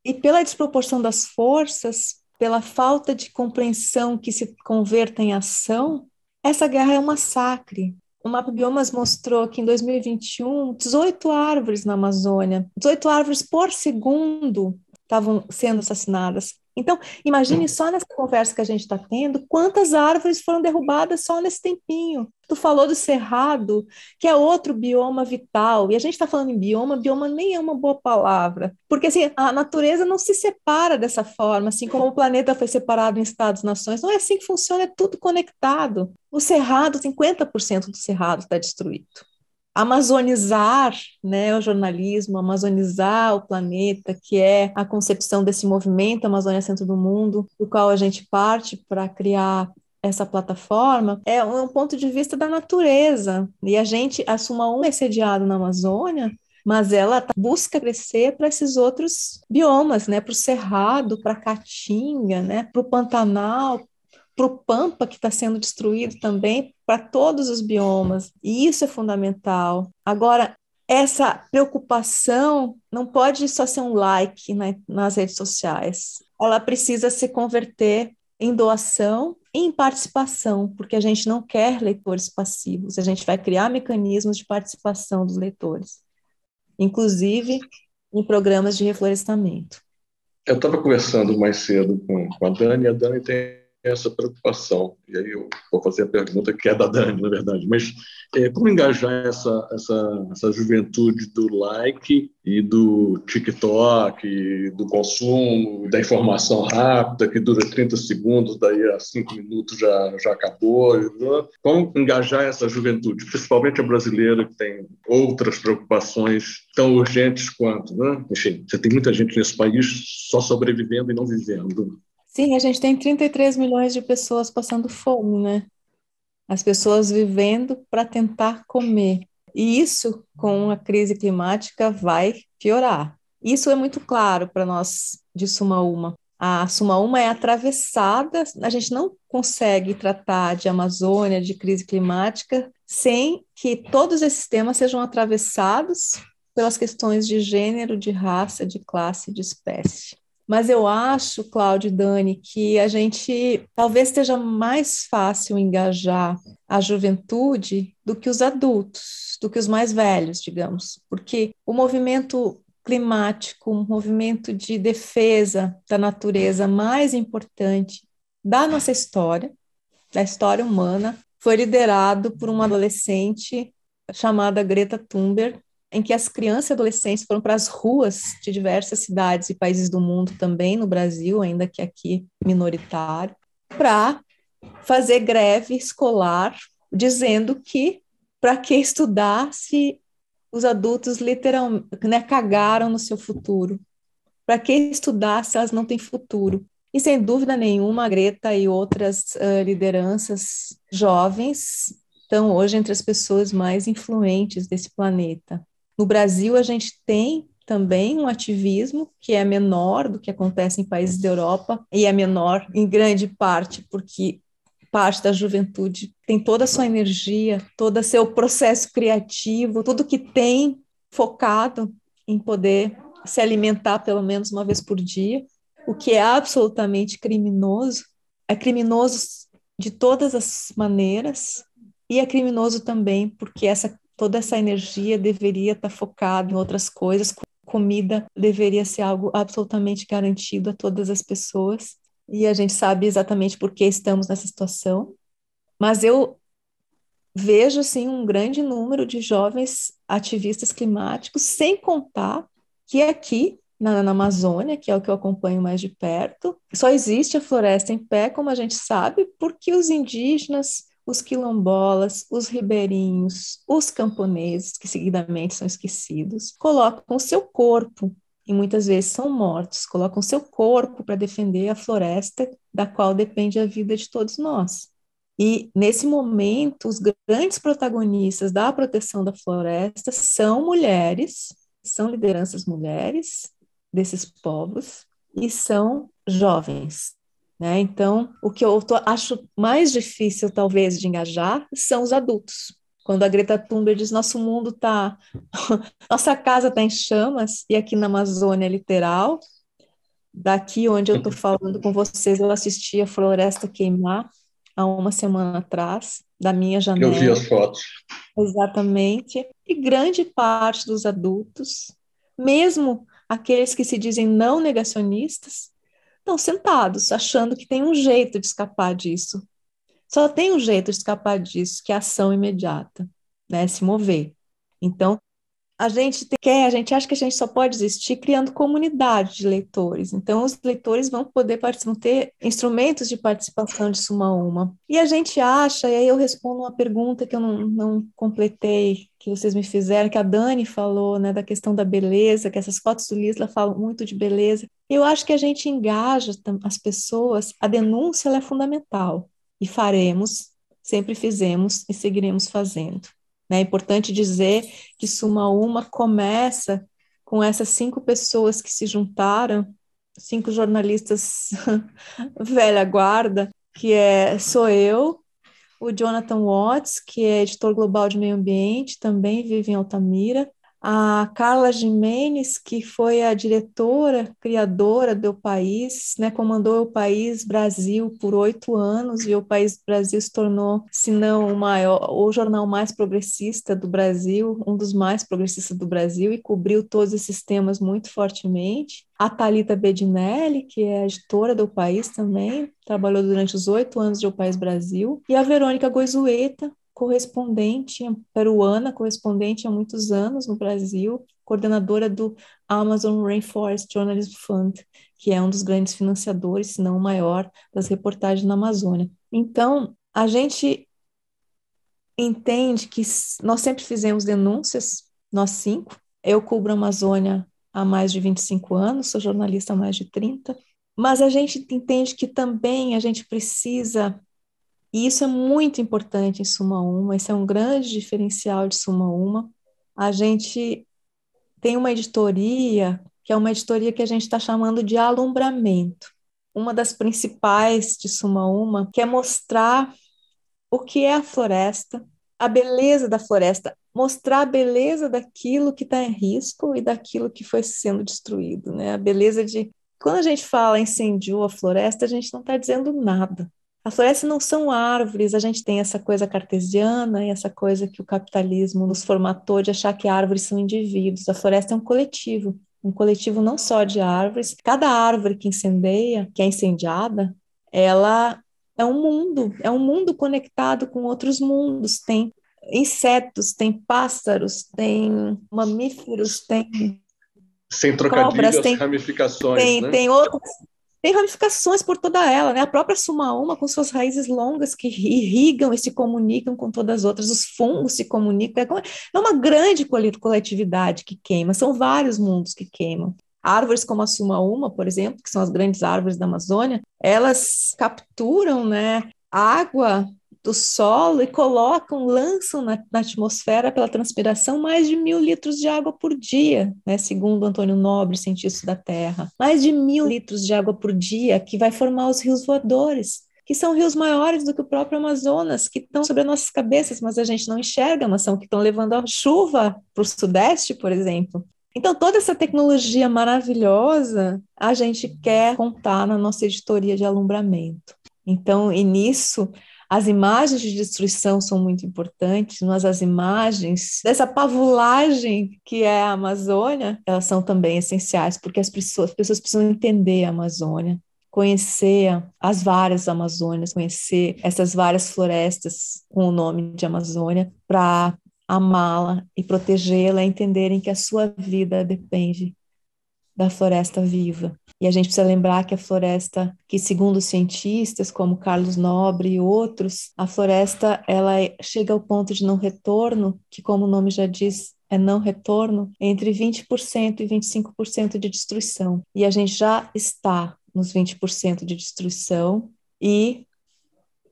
Speaker 2: E pela desproporção das forças, pela falta de compreensão que se converta em ação, essa guerra é um massacre. O Mapa Biomas mostrou que em 2021, 18 árvores na Amazônia, 18 árvores por segundo estavam sendo assassinadas. Então, imagine só nessa conversa que a gente está tendo, quantas árvores foram derrubadas só nesse tempinho. Tu falou do cerrado, que é outro bioma vital, e a gente está falando em bioma, bioma nem é uma boa palavra, porque assim, a natureza não se separa dessa forma, assim como o planeta foi separado em estados-nações, não é assim que funciona, é tudo conectado. O cerrado, 50% do cerrado está destruído. Amazonizar, né, o jornalismo, amazonizar o planeta, que é a concepção desse movimento Amazônia Centro do Mundo, do qual a gente parte para criar essa plataforma, é um ponto de vista da natureza. E a Suma1 é sediada na Amazônia, mas ela busca crescer para esses outros biomas, né, para o Cerrado, para a Caatinga, né, para o Pantanal, para o Pampa, que está sendo destruído também, para todos os biomas, e isso é fundamental. Agora, essa preocupação não pode só ser um like nas redes sociais, ela precisa se converter em doação e em participação, porque a gente não quer leitores passivos, a gente vai criar mecanismos de participação dos leitores, inclusive em programas de reflorestamento.
Speaker 4: Eu estava conversando mais cedo com a Dani tem essa preocupação, e aí eu vou fazer a pergunta que é da Dani, na verdade, mas como engajar essa juventude do like e do TikTok, e do consumo, da informação rápida, que dura 30 segundos, daí a 5 minutos já acabou, como engajar essa juventude, principalmente a brasileira, que tem outras preocupações tão urgentes quanto, né? Enfim, você tem muita gente nesse país só sobrevivendo e não vivendo.
Speaker 2: Sim, a gente tem 33 milhões de pessoas passando fome, né? As pessoas vivendo para tentar comer. E isso, com a crise climática, vai piorar. Isso é muito claro para nós de Suma1. A Suma1 é atravessada, a gente não consegue tratar de Amazônia, de crise climática, sem que todos esses temas sejam atravessados pelas questões de gênero, de raça, de classe, de espécie. Mas eu acho, Cláudio e Dani, que a gente talvez esteja mais fácil engajar a juventude do que os adultos, do que os mais velhos, digamos, porque o movimento climático, um movimento de defesa da natureza mais importante da nossa história, da história humana, foi liderado por uma adolescente chamada Greta Thunberg, em que as crianças e adolescentes foram para as ruas de diversas cidades e países do mundo, também no Brasil, ainda que aqui minoritário, para fazer greve escolar, dizendo que para que estudar se os adultos literalmente, né, cagaram no seu futuro? Para que estudar se elas não têm futuro? E sem dúvida nenhuma, a Greta e outras lideranças jovens estão hoje entre as pessoas mais influentes desse planeta. No Brasil, a gente tem também um ativismo que é menor do que acontece em países da Europa, e é menor em grande parte porque parte da juventude tem toda a sua energia, todo o seu processo criativo, tudo que tem focado em poder se alimentar pelo menos uma vez por dia, o que é absolutamente criminoso. É criminoso de todas as maneiras, e é criminoso também porque toda essa energia deveria estar focada em outras coisas. Comida deveria ser algo absolutamente garantido a todas as pessoas, e a gente sabe exatamente por que estamos nessa situação. Mas eu vejo, assim, um grande número de jovens ativistas climáticos, sem contar que aqui, na Amazônia, que é o que eu acompanho mais de perto, só existe a floresta em pé, como a gente sabe, porque os indígenas, os quilombolas, os ribeirinhos, os camponeses, que seguidamente são esquecidos, colocam o seu corpo, e muitas vezes são mortos, colocam o seu corpo para defender a floresta da qual depende a vida de todos nós. E, nesse momento, os grandes protagonistas da proteção da floresta são mulheres, são lideranças mulheres desses povos e são jovens. Né? Então, o que eu acho mais difícil, talvez, de engajar são os adultos. Quando a Greta Thunberg diz nosso mundo está... nossa casa está em chamas, e aqui na Amazônia, literal, daqui onde eu estou falando com vocês, eu assisti a floresta queimar há uma semana atrás, da minha
Speaker 4: Eu vi
Speaker 2: janela.
Speaker 4: as fotos.
Speaker 2: Exatamente. E grande parte dos adultos, mesmo aqueles que se dizem não negacionistas, estão sentados, achando que tem um jeito de escapar disso. Só tem um jeito de escapar disso, que é a ação imediata, né? Se mover. Então, a gente acha que a gente só pode existir criando comunidade de leitores. Então, os leitores vão poder vão ter instrumentos de participação de Suma Uma. E a gente acha, e aí eu respondo uma pergunta que eu não completei, que vocês me fizeram, que a Dani falou, né, da questão da beleza, que essas fotos do Lisla falam muito de beleza. Eu acho que a gente engaja as pessoas, a denúncia ela é fundamental, e faremos, sempre fizemos e seguiremos fazendo. É importante dizer que Suma Uma começa com essas 5 pessoas que se juntaram, 5 jornalistas velha guarda, sou eu, o Jonathan Watts, que é editor global de meio ambiente, também vive em Altamira, a Carla Jimenez, que foi a diretora, criadora do País, né, comandou o País Brasil por 8 anos, e o País Brasil se tornou, se não o maior, o jornal mais progressista do Brasil, um dos mais progressistas do Brasil, e cobriu todos esses temas muito fortemente. A Thalita Bedinelli, que é a editora do País também, trabalhou durante os 8 anos do País Brasil, e a Verônica Goizueta, correspondente peruana, correspondente há muitos anos no Brasil, coordenadora do Amazon Rainforest Journalism Fund, que é um dos grandes financiadores, se não o maior, das reportagens na Amazônia. Então, a gente entende que nós sempre fizemos denúncias, nós 5. Eu cubro a Amazônia há mais de 25 anos, sou jornalista há mais de 30, mas a gente entende que também a gente precisa. E isso é muito importante em Suma Uma, esse é um grande diferencial de Suma Uma. A gente tem uma editoria, que é uma editoria que a gente está chamando de alumbramento. Uma das principais de Suma Uma, que é mostrar o que é a floresta, a beleza da floresta, mostrar a beleza daquilo que está em risco e daquilo que foi sendo destruído, né? A beleza de... Quando a gente fala incendiou a floresta, a gente não está dizendo nada. A floresta não são árvores, a gente tem essa coisa cartesiana e essa coisa que o capitalismo nos formatou de achar que árvores são indivíduos. A floresta é um coletivo não só de árvores. Cada árvore que incendeia, que é incendiada, ela é um mundo conectado com outros mundos. Tem insetos, tem pássaros, tem mamíferos, tem
Speaker 4: Sem
Speaker 2: cobras,
Speaker 4: trocadilho, as ramificações, né?
Speaker 2: tem outros. Tem ramificações por toda ela, né? A própria Suma Uma, com suas raízes longas que irrigam e se comunicam com todas as outras, os fungos se comunicam, é uma grande coletividade que queima, são vários mundos que queimam. Árvores como a Suma Uma, por exemplo, que são as grandes árvores da Amazônia, elas capturam, né, água do solo e lançam na atmosfera pela transpiração mais de 1.000 litros de água por dia, né, segundo Antônio Nobre, cientista da Terra. Mais de 1.000 litros de água por dia que vai formar os rios voadores, que são rios maiores do que o próprio Amazonas, que estão sobre as nossas cabeças, mas a gente não enxerga, mas são que estão levando a chuva para o Sudeste, por exemplo. Então, toda essa tecnologia maravilhosa, a gente quer contar na nossa editoria de alumbramento. Então, e nisso, as imagens de destruição são muito importantes, mas as imagens dessa pavulagem que é a Amazônia, elas são também essenciais, porque as pessoas precisam entender a Amazônia, conhecer as várias Amazônias, conhecer essas várias florestas com o nome de Amazônia, para amá-la e protegê-la, entenderem que a sua vida depende da floresta viva. E a gente precisa lembrar que a floresta, que segundo cientistas como Carlos Nobre e outros, a floresta ela chega ao ponto de não retorno, que como o nome já diz, é não retorno, entre 20% e 25% de destruição. E a gente já está nos 20% de destruição e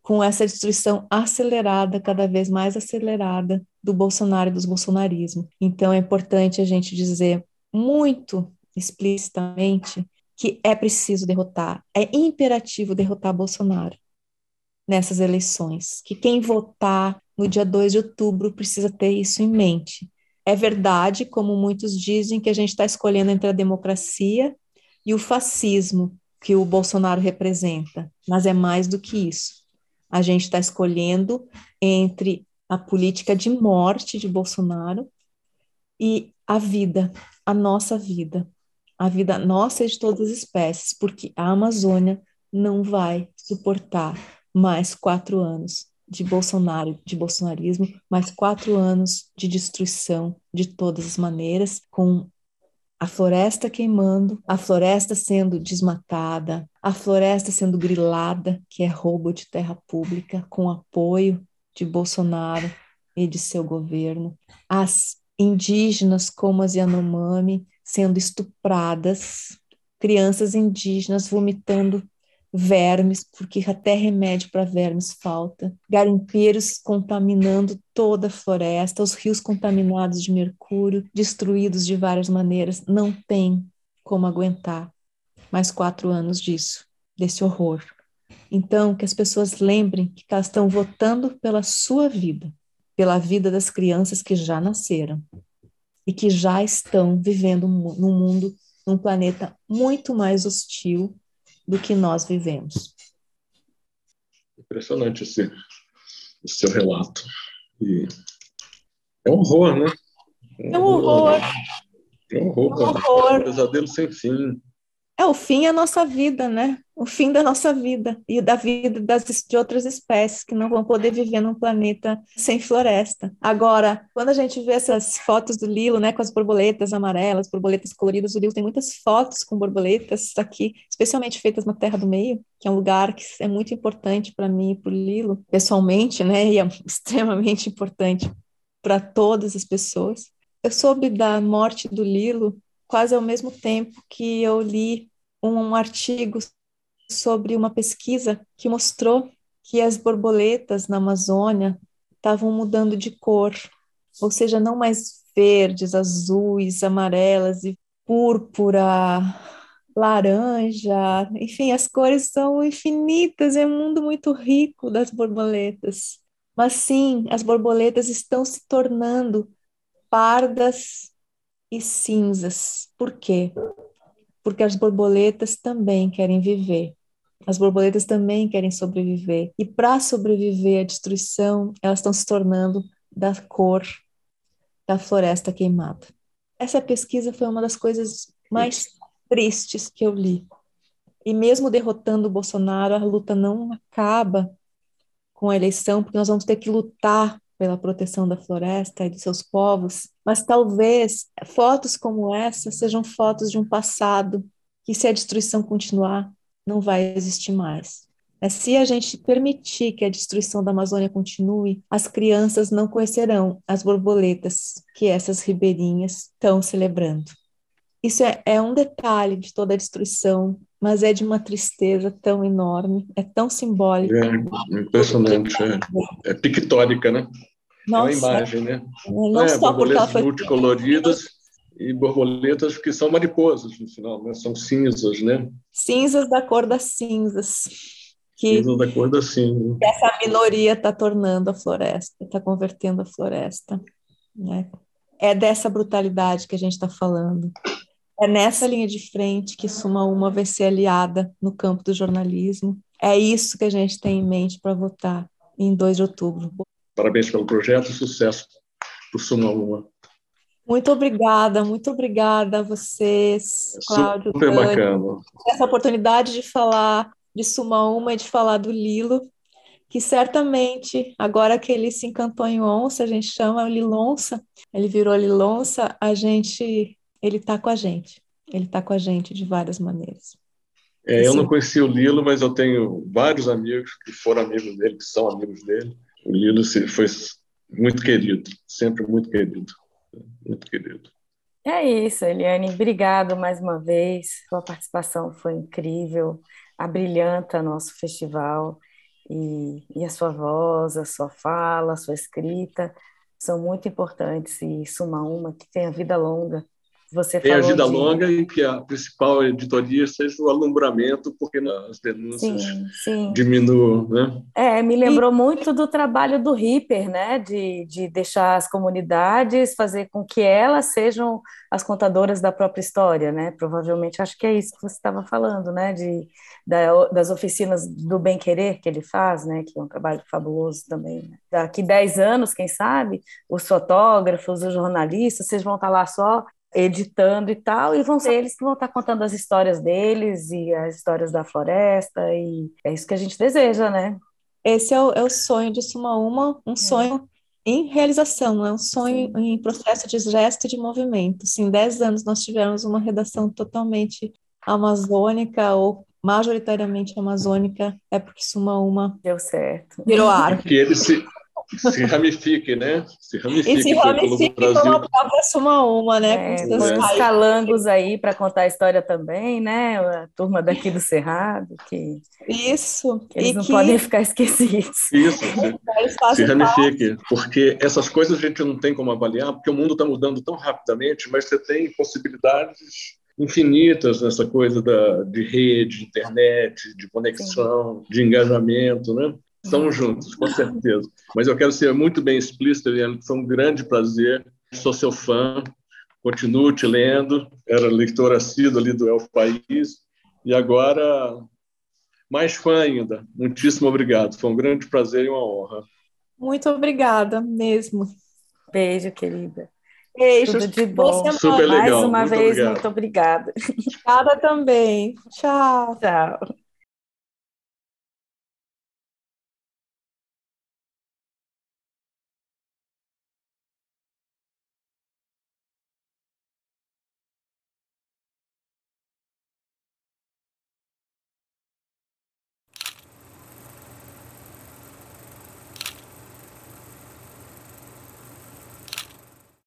Speaker 2: com essa destruição acelerada, cada vez mais acelerada, do Bolsonaro e dos bolsonarismos. Então, é importante a gente dizer muito explicitamente que é preciso derrotar, é imperativo derrotar Bolsonaro nessas eleições, que quem votar no dia 2 de outubro precisa ter isso em mente. É verdade, como muitos dizem, que a gente está escolhendo entre a democracia e o fascismo que o Bolsonaro representa, mas é mais do que isso. A gente está escolhendo entre a política de morte de Bolsonaro e a nossa vida, a vida nossa e de todas as espécies, porque a Amazônia não vai suportar mais 4 anos de Bolsonaro, de bolsonarismo, mais 4 anos de destruição de todas as maneiras, com a floresta queimando, a floresta sendo desmatada, a floresta sendo grilada, que é roubo de terra pública, com apoio de Bolsonaro e de seu governo, as indígenas como as Yanomami sendo estupradas, crianças indígenas vomitando vermes, porque até remédio para vermes falta, garimpeiros contaminando toda a floresta, os rios contaminados de mercúrio, destruídos de várias maneiras, não tem como aguentar mais 4 anos disso, desse horror. Então, que as pessoas lembrem que elas estão votando pela sua vida, pela vida das crianças que já nasceram e que já estão vivendo num mundo, num planeta muito mais hostil do que nós vivemos.
Speaker 4: Impressionante esse seu relato. E é um horror, né?
Speaker 2: É um horror.
Speaker 4: É um horror.
Speaker 2: É um horror.
Speaker 4: Um pesadelo sem fim.
Speaker 2: O fim é a nossa vida, né? O fim da nossa vida e da vida de outras espécies que não vão poder viver num planeta sem floresta. Agora, quando a gente vê essas fotos do Lilo, né, com as borboletas amarelas, borboletas coloridas, o Lilo tem muitas fotos com borboletas aqui, especialmente feitas na Terra do Meio, que é um lugar que é muito importante para mim e para o Lilo, pessoalmente, né, e é extremamente importante para todas as pessoas. Eu soube da morte do Lilo quase ao mesmo tempo que eu li um artigo sobre uma pesquisa que mostrou que as borboletas na Amazônia estavam mudando de cor, ou seja, não mais verdes, azuis, amarelas e púrpura, laranja, enfim, as cores são infinitas, é um mundo muito rico das borboletas. Mas sim, as borboletas estão se tornando pardas e cinzas. Por quê? Porque as borboletas também querem viver. As borboletas também querem sobreviver. E para sobreviver à destruição, elas estão se tornando da cor da floresta queimada. Essa pesquisa foi uma das coisas mais tristes que eu li. E mesmo derrotando o Bolsonaro, a luta não acaba com a eleição, porque nós vamos ter que lutar pela proteção da floresta e dos seus povos, mas talvez fotos como essa sejam fotos de um passado que, se a destruição continuar, não vai existir mais. Se a gente permitir que a destruição da Amazônia continue, as crianças não conhecerão as borboletas que essas ribeirinhas estão celebrando. Isso é um detalhe de toda a destruição, mas é de uma tristeza tão enorme, é tão simbólico.
Speaker 4: É impressionante, é pictórica, né?
Speaker 2: Nossa,
Speaker 4: é uma imagem, né?
Speaker 2: Não só porque ela
Speaker 4: borboletas
Speaker 2: foi
Speaker 4: multicoloridas e borboletas que são mariposas, no final, né? São cinzas, né?
Speaker 2: Cinzas da cor das cinzas, que
Speaker 4: Cinzas da cor da cinza.
Speaker 2: essa minoria está tornando a floresta, está convertendo a floresta, né? É dessa brutalidade que a gente está falando. É nessa linha de frente que Suma Uma vai ser aliada no campo do jornalismo. É isso que a gente tem em mente para votar em 2 de outubro.
Speaker 4: Parabéns pelo projeto e sucesso para o Suma Uma.
Speaker 2: Muito obrigada a vocês, Cláudio,
Speaker 4: super
Speaker 2: Dani,
Speaker 4: bacana.
Speaker 2: essa oportunidade de falar de Suma Uma e de falar do Lilo, que certamente, agora que ele se encantou em onça, a gente chama o Lilonça, ele virou Lilonça, ele está com a gente. Ele está com a gente de várias maneiras.
Speaker 4: Eu não conheci o Lilo, mas eu tenho vários amigos que foram amigos dele, que são amigos dele. O Lilo foi muito querido, sempre muito querido. Muito querido.
Speaker 3: É isso, Eliane. Obrigado mais uma vez. Sua participação foi incrível, abrilhanta nosso festival. E a sua voz, a sua fala, a sua escrita são muito importantes. E Suma Uma, que tenha vida longa, Você
Speaker 4: tenha
Speaker 3: falou
Speaker 4: vida
Speaker 3: de...
Speaker 4: longa e que a principal editoria seja o alumbramento, porque as denúncias
Speaker 3: Sim.
Speaker 4: diminuam, né?
Speaker 3: Me lembrou muito do trabalho do Ripper, né? De deixar as comunidades, fazer com que elas sejam as contadoras da própria história, né? Provavelmente, acho que é isso que você estava falando, né? Das oficinas do bem-querer que ele faz, né? Que é um trabalho fabuloso também, né? Daqui 10 anos, quem sabe, os fotógrafos, os jornalistas, vocês vão estar lá só editando e tal, e vão ser eles que vão estar contando as histórias deles e as histórias da floresta, e é isso que a gente deseja, né?
Speaker 2: Esse é o sonho de Suma Uma, um sonho em realização, não é um sonho em processo de gesto e de movimento. Se em 10 anos nós tivermos uma redação totalmente amazônica ou majoritariamente amazônica, é porque Suma Uma
Speaker 3: deu certo.
Speaker 2: virou árvore.
Speaker 4: Que ele se ramifique, né? Se
Speaker 2: E
Speaker 4: ramifique
Speaker 2: se
Speaker 4: pelo
Speaker 2: ramifique
Speaker 4: Brasil.
Speaker 2: como a própria Suma Uma, né? Com seus
Speaker 3: Põe os
Speaker 2: raízes.
Speaker 3: calangos aí para contar a história também, né? A turma daqui do Cerrado, que
Speaker 2: Isso.
Speaker 3: eles
Speaker 2: E
Speaker 3: não
Speaker 2: que
Speaker 3: podem ficar esquecidos.
Speaker 4: Isso,
Speaker 2: eles
Speaker 4: se
Speaker 2: fazem parte.
Speaker 4: ramifique, porque essas coisas a gente não tem como avaliar, porque o mundo está mudando tão rapidamente, mas você tem possibilidades infinitas nessa coisa de rede, de internet, de conexão, de engajamento, né? Estamos juntos, com certeza. Mas eu quero ser muito bem explícito, Eliane, que foi um grande prazer. Sou seu fã, continuo te lendo. Era leitor assíduo ali do Elfo País. E agora, mais fã ainda. Muitíssimo obrigado. Foi um grande prazer e uma honra.
Speaker 2: Muito obrigada mesmo.
Speaker 3: Beijo, querida.
Speaker 2: Beijos.
Speaker 3: Tudo de bom.
Speaker 4: Super legal.
Speaker 3: Mais uma
Speaker 4: Muito
Speaker 3: vez,
Speaker 4: obrigado.
Speaker 3: muito obrigada.
Speaker 2: Obrigada também. Tchau.
Speaker 3: Tchau.